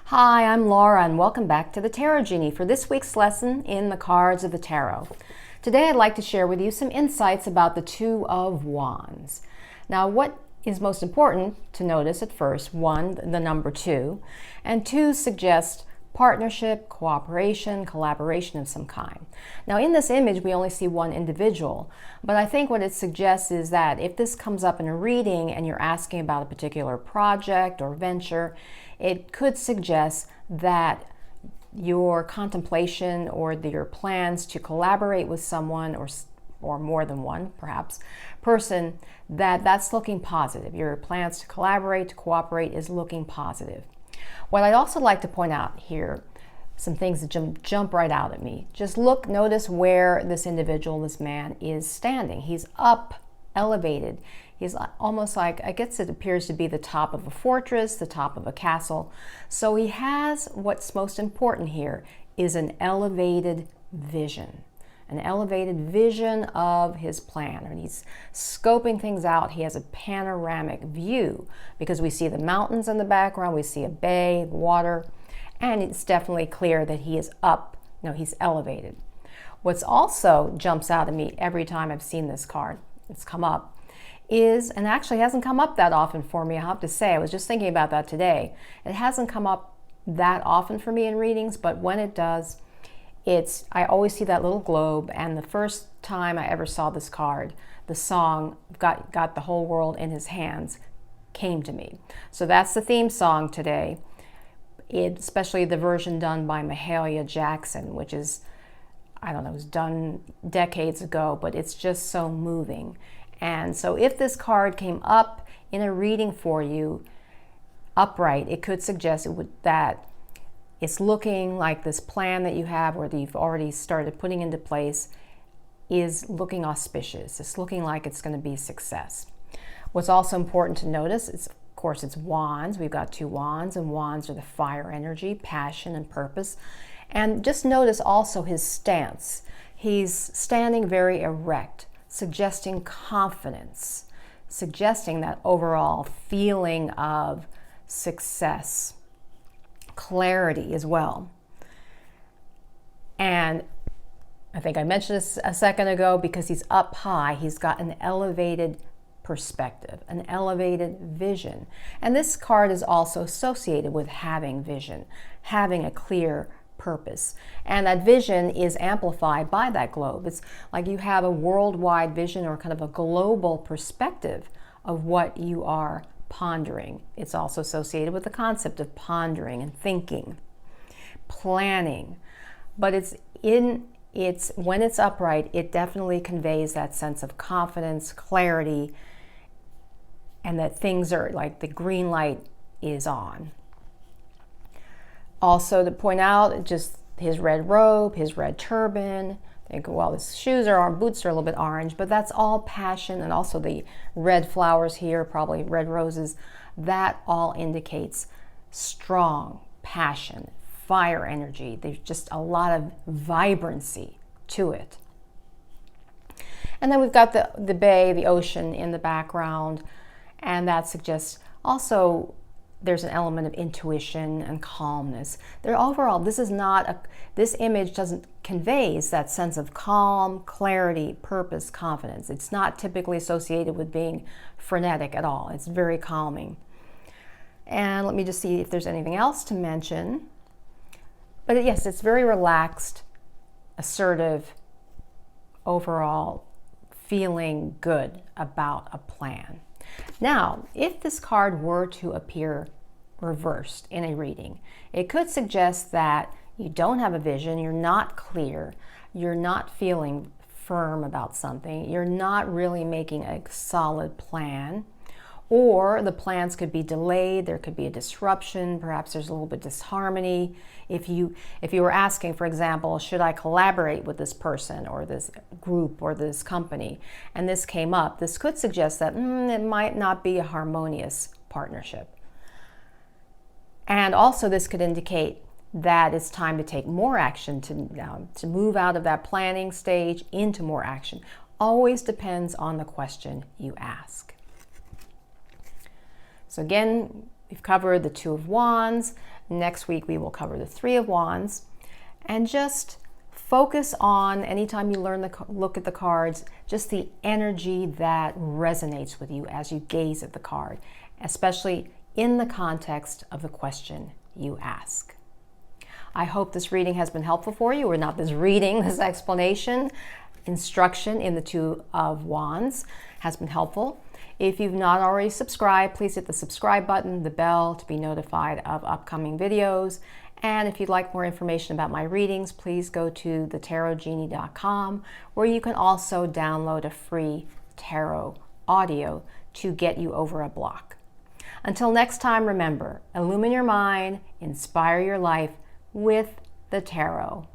Hi, I'm Laura and welcome back to the Tarot Genie for this week's lesson in the Cards of the Tarot. Today I'd like to share with you some insights about the Two of Wands. Now, what is most important to notice at first, one, the number two, and two suggests partnership, cooperation, collaboration of some kind. Now, in this image, we only see one individual, but I think what it suggests is that if this comes up in a reading and you're asking about a particular project or venture, it could suggest that your contemplation or your plans to collaborate with someone or more than one, perhaps, person, that's looking positive. Your plans to collaborate, to cooperate is looking positive. What I'd also like to point out here, some things that jump right out at me. Just notice where this individual, this man, is standing. He's up, elevated. He's almost like, I guess it appears to be the top of a fortress, the top of a castle. So he has, what's most important here is an elevated vision. An elevated vision of his plan, and he's scoping things out. He has a panoramic view because we see the mountains in the background, we see a bay, water, and it's definitely clear that he is up, he's elevated. What's also jumps out at me every time I've seen this card, it's come up, and actually hasn't come up that often for me, I have to say. I was just thinking about that today. It hasn't come up that often for me in readings, but when it does, I always see that little globe, and the first time I ever saw this card, the song Got the Whole World in His Hands came to me. So that's the theme song today, especially the version done by Mahalia Jackson, which is, I don't know, it was done decades ago, but it's just so moving. And so if this card came up in a reading for you, upright, it could suggest that it's looking like this plan that you have or that you've already started putting into place is looking auspicious. It's looking like it's going to be a success. What's also important to notice is, of course, it's wands. We've got two wands, and wands are the fire energy, passion, and purpose. And just notice also his stance. He's standing very erect, suggesting confidence, suggesting that overall feeling of success, clarity as well. And I think I mentioned this a second ago, because he's up high, he's got an elevated perspective, an elevated vision. And this card is also associated with having vision, having a clear purpose. And that vision is amplified by that globe. It's like you have a worldwide vision or kind of a global perspective of what you are pondering. It's also associated with the concept of pondering and thinking, planning. But when it's upright, it definitely conveys that sense of confidence, clarity, and that things are like the green light is on. Also to point out, just his red robe, his red turban. Well, his boots are a little bit orange, but that's all passion, and also the red flowers here, probably red roses. That all indicates strong passion, fire energy. There's just a lot of vibrancy to it. And then we've got the bay, the ocean in the background, and that suggests also there's an element of intuition and calmness. Overall, this image conveys that sense of calm, clarity, purpose, confidence. It's not typically associated with being frenetic at all. It's very calming. And let me just see if there's anything else to mention. But yes, it's very relaxed, assertive, overall feeling good about a plan. Now, if this card were to appear reversed in a reading, it could suggest that you don't have a vision, you're not clear, you're not feeling firm about something, you're not really making a solid plan, or the plans could be delayed, there could be a disruption, perhaps there's a little bit of disharmony. If you were asking, for example, should I collaborate with this person or this group or this company, and this came up, this could suggest that it might not be a harmonious partnership. And also this could indicate that it's time to take more action, to move out of that planning stage into more action. Always depends on the question you ask. So again, we've covered the Two of Wands. Next week we will cover the Three of Wands. And just focus on, anytime you look at the cards, just the energy that resonates with you as you gaze at the card, especially in the context of the question you ask. I hope this reading has been helpful for you, or not this reading, this explanation, instruction in the Two of Wands has been helpful. If you've not already subscribed, please hit the subscribe button, the bell to be notified of upcoming videos. And if you'd like more information about my readings, please go to thetarotgenie.com, where you can also download a free tarot audio to get you over a block. Until next time, remember, illumine your mind, inspire your life with the tarot.